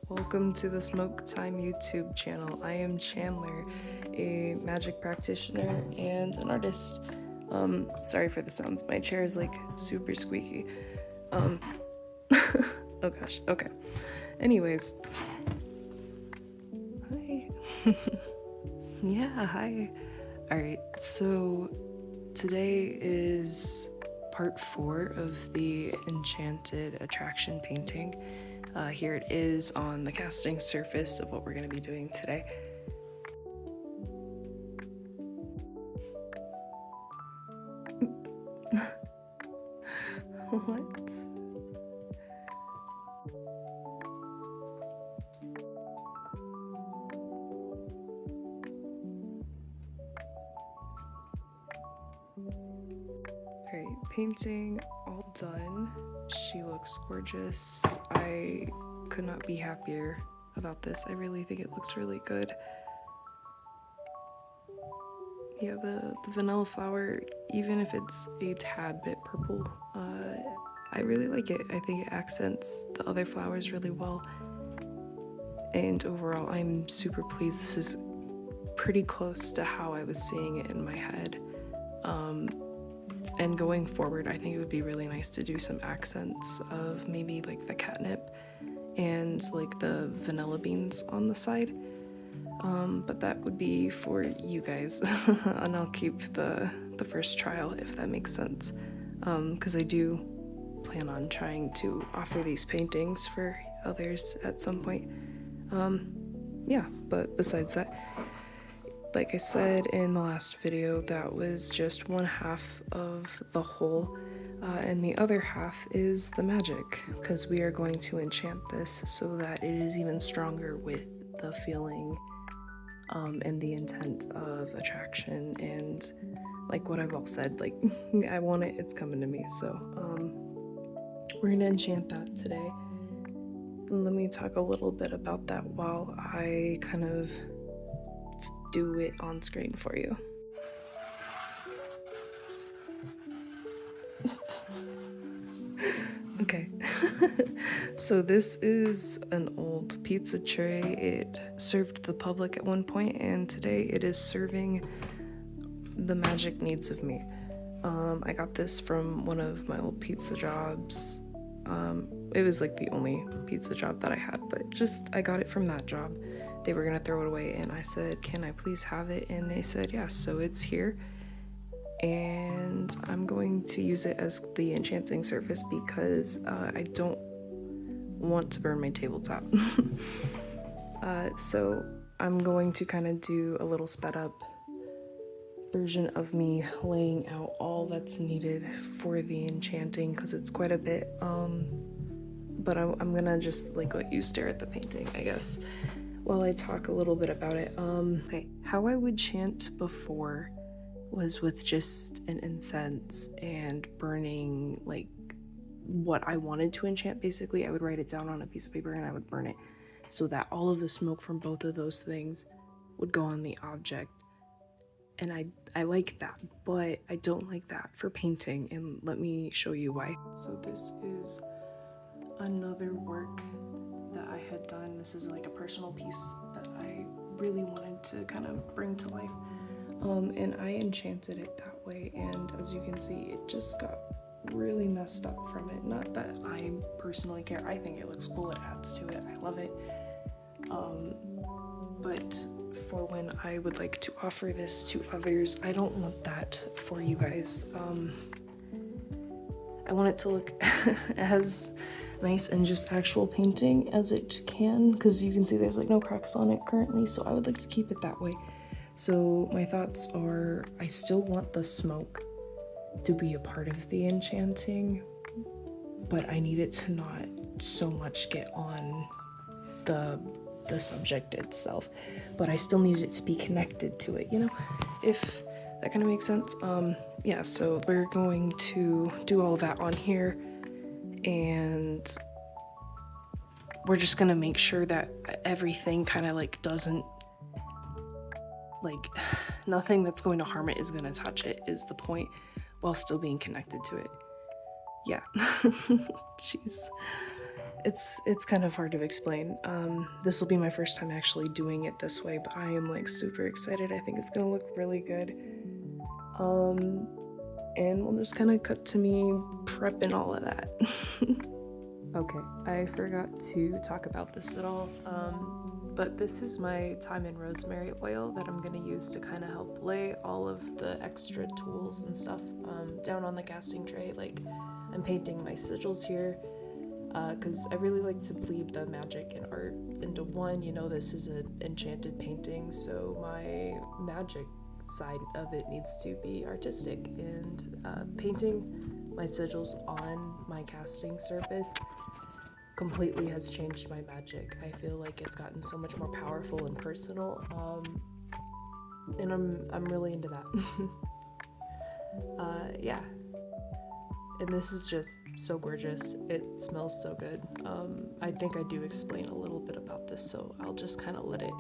welcome to the Smoke Time YouTube channel. I am Chandler, a magic practitioner and an artist. Sorry for the sounds, my chair is like super squeaky. Oh gosh, okay. Anyways. Hi. Yeah, hi. Alright, so today is part 4 of the enchanted attraction painting. Here it is on the casting surface of what we're going to be doing today. What? Alright, painting all done. She looks gorgeous. I could not be happier about this. I really think it looks really good. Yeah, the vanilla flower, even if it's a tad bit purple, I really like it. I think it accents the other flowers really well. And overall, I'm super pleased. This is pretty close to how I was seeing it in my head. And going forward, I think it would be really nice to do some accents of maybe like the catnip and like the vanilla beans on the side. But that would be for you guys, and I'll keep the first trial if that makes sense, because I do plan on trying to offer these paintings for others at some point. Yeah, but besides that, like I said in the last video, that was just one half of the whole, and the other half is the magic, because we are going to enchant this so that it is even stronger with the feeling and the intent of attraction, and like what I've all said, like I want it, it's coming to me. So we're gonna enchant that today. Let me talk a little bit about that while I kind of do it on screen for you. Okay, so this is an old pizza tray. It served the public at one point, and today it is serving the magic needs of me. I got this from one of my old pizza jobs. It was like the only pizza job that I had, but just I got it from that job. They were gonna throw it away, and I said, can I please have it? And they said yes, so it's here. And I'm going to use it as the enchanting surface because I don't want to burn my tabletop. So I'm going to kind of do a little sped up version of me laying out all that's needed for the enchanting, because it's quite a bit, but I'm gonna just like let you stare at the painting, I guess, while I talk a little bit about it. Okay, how I would chant before was with just an incense and burning like what I wanted to enchant. Basically, I would write it down on a piece of paper and I would burn it so that all of the smoke from both of those things would go on the object. And I like that, but I don't like that for painting, and let me show you why. So this is another work that I had done. This is like a personal piece that I really wanted to kind of bring to life. And I enchanted it that way, and as you can see, it just got really messed up from it. Not that I personally care, I think it looks cool, it adds to it, I love it. But for when I would like to offer this to others, I don't want that for you guys. I want it to look as nice and just actual painting as it can, because you can see there's like no cracks on it currently, so I would like to keep it that way. So my thoughts are, I still want the smoke to be a part of the enchanting, but I need it to not so much get on the subject itself, but I still need it to be connected to it, you know, if that kind of makes sense. Yeah, so we're going to do all of that on here, and we're just gonna make sure that everything kind of like doesn't, like, nothing that's going to harm it is gonna touch it, is the point, while still being connected to it. Yeah. Jeez. it's kind of hard to explain. This will be my first time actually doing it this way, but I am like super excited. I think it's gonna look really good. And we'll just kind of cut to me prepping all of that. Okay, I forgot to talk about this at all, but this is my thyme and rosemary oil that I'm gonna use to kind of help lay all of the extra tools and stuff down on the casting tray. Like, I'm painting my sigils here because I really like to bleed the magic and art into one. You know, this is an enchanted painting, so my magic side of it needs to be artistic, and painting my sigils on my casting surface completely has changed my magic. I feel like it's gotten so much more powerful and personal, and I'm really into that. Yeah, and this is just so gorgeous. It smells so good. I think I do explain a little bit about this, so I'll just kind of let it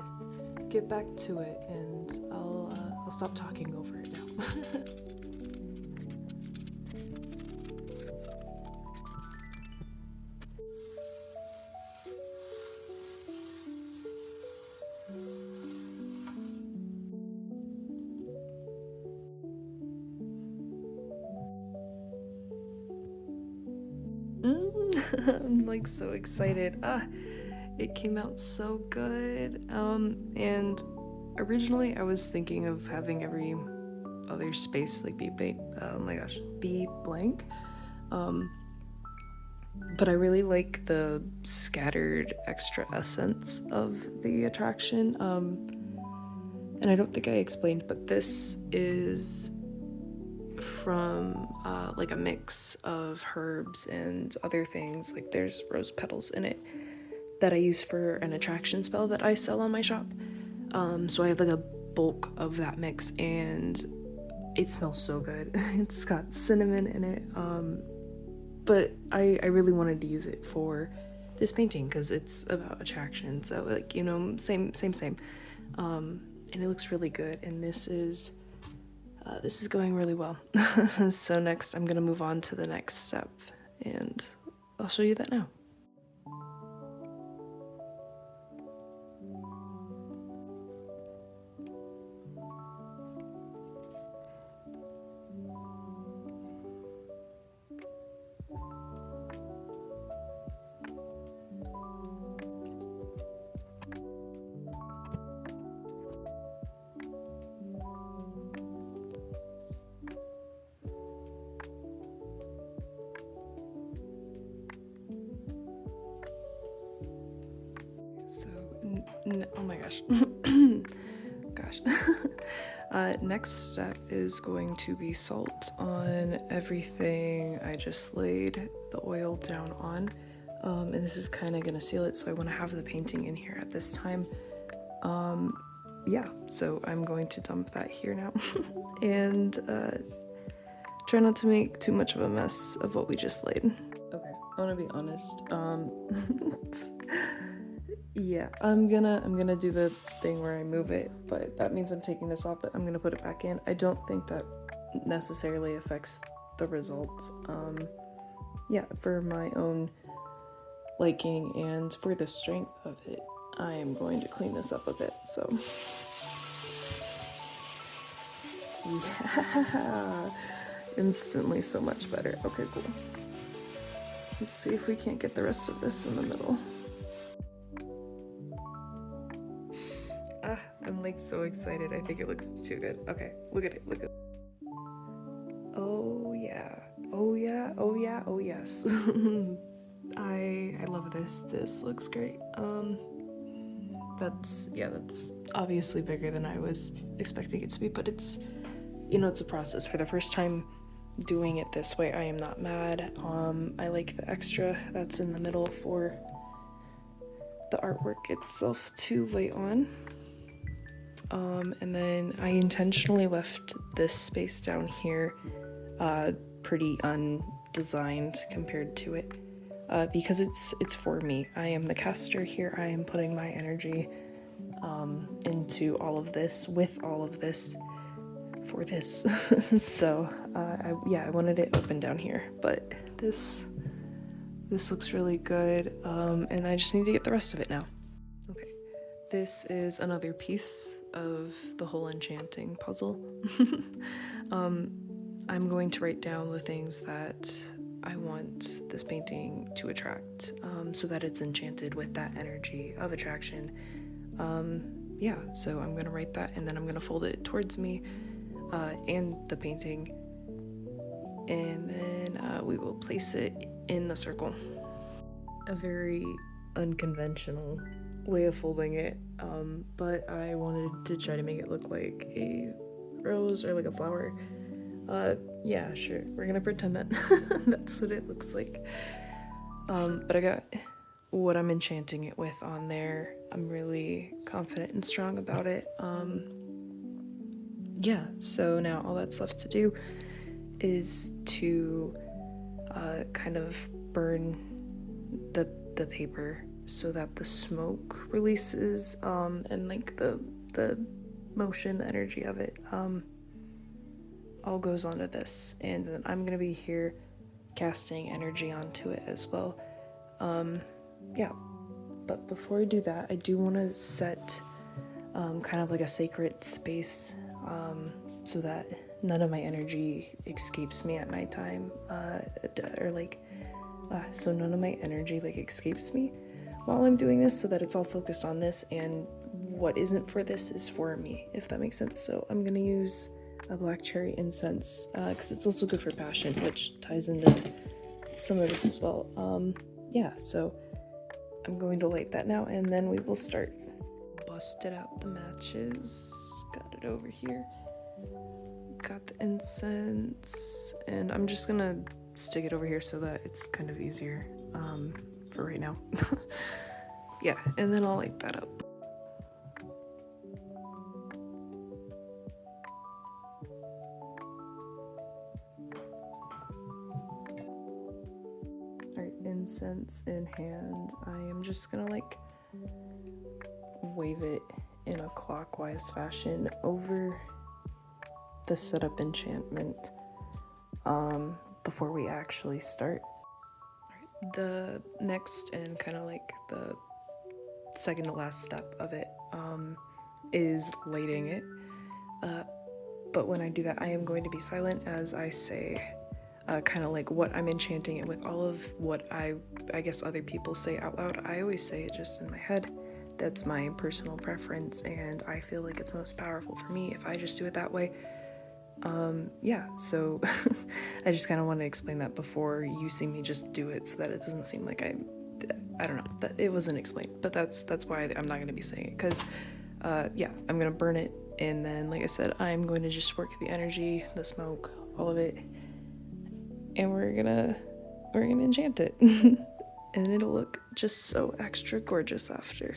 get back to it, and I'll stop talking over it now. I'm like so excited. It came out so good. And originally I was thinking of having every other space like be blank. But I really like the scattered extra essence of the attraction. And I don't think I explained, but this is from like a mix of herbs and other things. Like, there's rose petals in it that I use for an attraction spell that I sell on my shop. So I have like a bulk of that mix, and it smells so good. It's got cinnamon in it, but I really wanted to use it for this painting because it's about attraction. So, like, you know, same. And it looks really good, and this is going really well. So next I'm gonna move on to the next step, and I'll show you that now. So, oh my gosh. Gosh. Next step is going to be salt on everything I just laid the oil down on. And this is kind of gonna seal it, so I want to have the painting in here at this time. Yeah, so I'm going to dump that here now. And try not to make too much of a mess of what we just laid. Okay, I want to be honest. Yeah, I'm gonna do the thing where I move it, but that means I'm taking this off, but I'm gonna put it back in. I don't think that necessarily affects the results. Yeah, for my own liking and for the strength of it, I am going to clean this up a bit, so. Yeah, instantly so much better. Okay, cool. Let's see if we can't get the rest of this in the middle. I'm like so excited. I think it looks too good. Okay, look at it. Look at it. Oh yeah. Oh yeah. Oh yeah. Oh yes. I love this. This looks great. That's obviously bigger than I was expecting it to be, but it's, you know, it's a process. For the first time doing it this way, I am not mad. I like the extra that's in the middle for the artwork itself to lay on. And then I intentionally left this space down here pretty undesigned compared to it, because it's for me. I am the caster here. I am putting my energy into all of this, with all of this, for this. So I wanted it open down here, but this This looks really good, and I just need to get the rest of it now. Okay, this is another piece of the whole enchanting puzzle. I'm going to write down the things that I want this painting to attract, so that it's enchanted with that energy of attraction. Yeah, so I'm gonna write that, and then I'm gonna fold it towards me and the painting, and then we will place it in the circle. A very unconventional way of folding it, but I wanted to try to make it look like a rose or like a flower. Yeah, sure, we're gonna pretend that that's what it looks like. But I got what I'm enchanting it with on there. I'm really confident and strong about it. Yeah, so now all that's left to do is to kind of burn the paper so that the smoke releases, and like the motion, the energy of it all goes onto this, and then I'm gonna be here casting energy onto it as well. Yeah, but before I do that, I do want to set kind of like a sacred space, so that none of my energy escapes me at nighttime, or like so none of my energy like escapes me while I'm doing this, so that it's all focused on this, and what isn't for this is for me, if that makes sense. So I'm gonna use a black cherry incense, because it's also good for passion, which ties into some of this as well. Yeah, so I'm going to light that now, and then we will start. Busted out the matches, got it over here, got the incense, and I'm just gonna stick it over here so that it's kind of easier for right now. Yeah, and then I'll light that up. Alright, incense in hand, I am just gonna like wave it in a clockwise fashion over the setup enchantment before we actually start. The next and kind of like the second to last step of it is lighting it, but when I do that, I am going to be silent as I say kind of like what I'm enchanting it with. All of what I guess other people say out loud, I always say it just in my head. That's my personal preference, and I feel like it's most powerful for me if I just do it that way. Yeah, so I just kind of want to explain that before you see me just do it, so that it doesn't seem like I don't know, that it wasn't explained, but that's why I'm not going to be saying it, because yeah, I'm going to burn it, and then like I said, I'm going to just work the energy, the smoke, all of it, and we're gonna enchant it. And it'll look just so extra gorgeous after.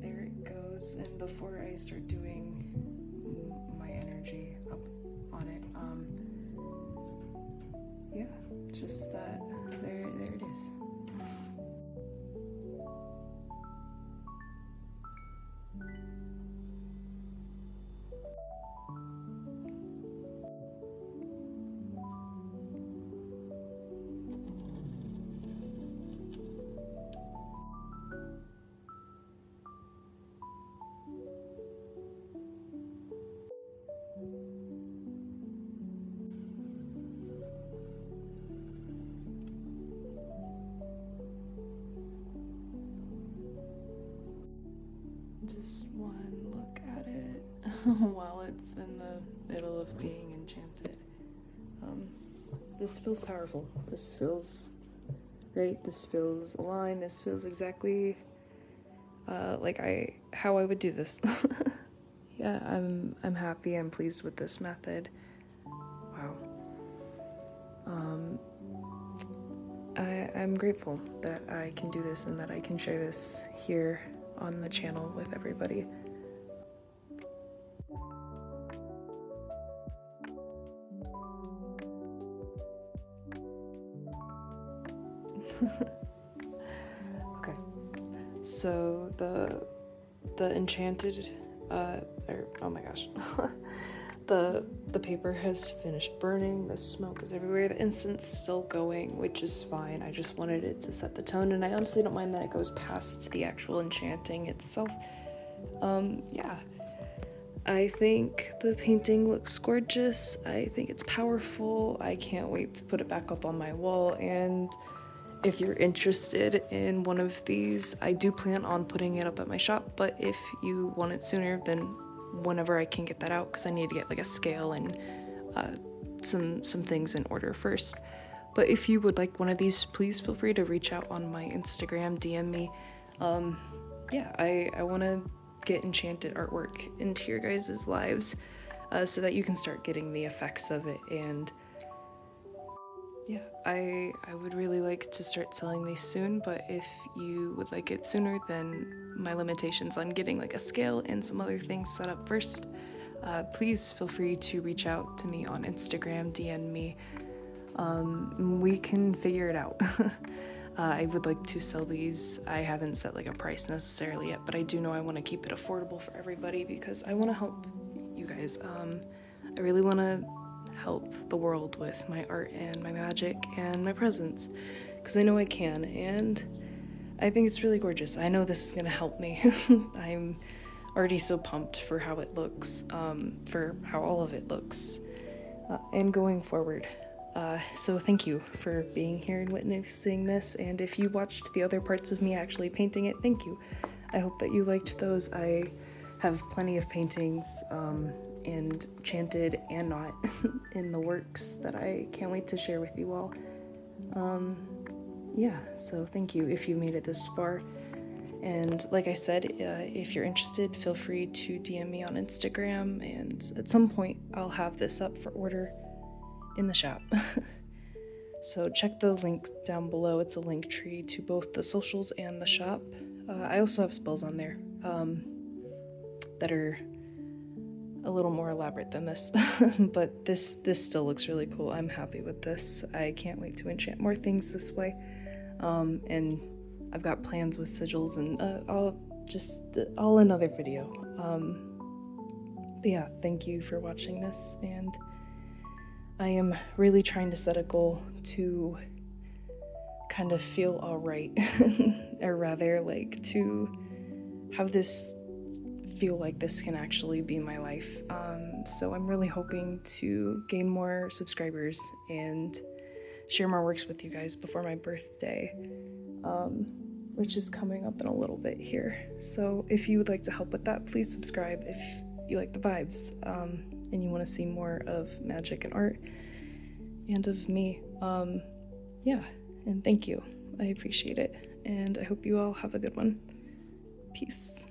There it goes, and before I start doing my energy up on it, yeah, just that, there it is. Just one look at it while it's in the middle of being enchanted. This feels powerful. This feels great. This feels aligned. This feels exactly how I would do this. Yeah, I'm happy. I'm pleased with this method. Wow. I'm grateful that I can do this and that I can share this here on the channel with everybody. Okay, so the enchanted, oh my gosh, the paper has finished burning. The smoke is everywhere. The incense still going, which is fine. I just wanted it to set the tone, and I honestly don't mind that it goes past the actual enchanting itself. Yeah. I think the painting looks gorgeous. I think it's powerful. I can't wait to put it back up on my wall. And if you're interested in one of these, I do plan on putting it up at my shop, but if you want it sooner, then whenever I can get that out, because I need to get like a scale and some things in order first. But if you would like one of these, please feel free to reach out on my Instagram, DM me. Yeah, I want to get enchanted artwork into your guys' lives so that you can start getting the effects of it. And yeah, I would really like to start selling these soon, but if you would like it sooner, then my limitations on getting like a scale and some other things set up first, please feel free to reach out to me on Instagram, DM me. We can figure it out. I would like to sell these. I haven't set like a price necessarily yet, but I do know I want to keep it affordable for everybody because I want to help you guys. I really want to help the world with my art and my magic and my presence because I know I can, and I think it's really gorgeous. I know this is going to help me. I'm already so pumped for how it looks, for how all of it looks, and going forward. So thank you for being here and witnessing this, and if you watched the other parts of me actually painting it, thank you. I hope that you liked those. I have plenty of paintings, and enchanted and not in the works that I can't wait to share with you all. Yeah, so thank you if you made it this far. And like I said, if you're interested, feel free to DM me on Instagram, and at some point I'll have this up for order in the shop. So check the link down below. It's a link tree to both the socials and the shop. I also have spells on there that are a little more elaborate than this, but this still looks really cool. I'm happy with this. I can't wait to enchant more things this way. And I've got plans with sigils, and all another video. But yeah, thank you for watching this, and I am really trying to set a goal to kind of feel alright, or rather, like, to have this feel like this can actually be my life. So I'm really hoping to gain more subscribers and share more works with you guys before my birthday, which is coming up in a little bit here. So if you would like to help with that, please subscribe if you like the vibes, and you want to see more of magic and art and of me. Yeah, and thank you. I appreciate it, and I hope you all have a good one. Peace.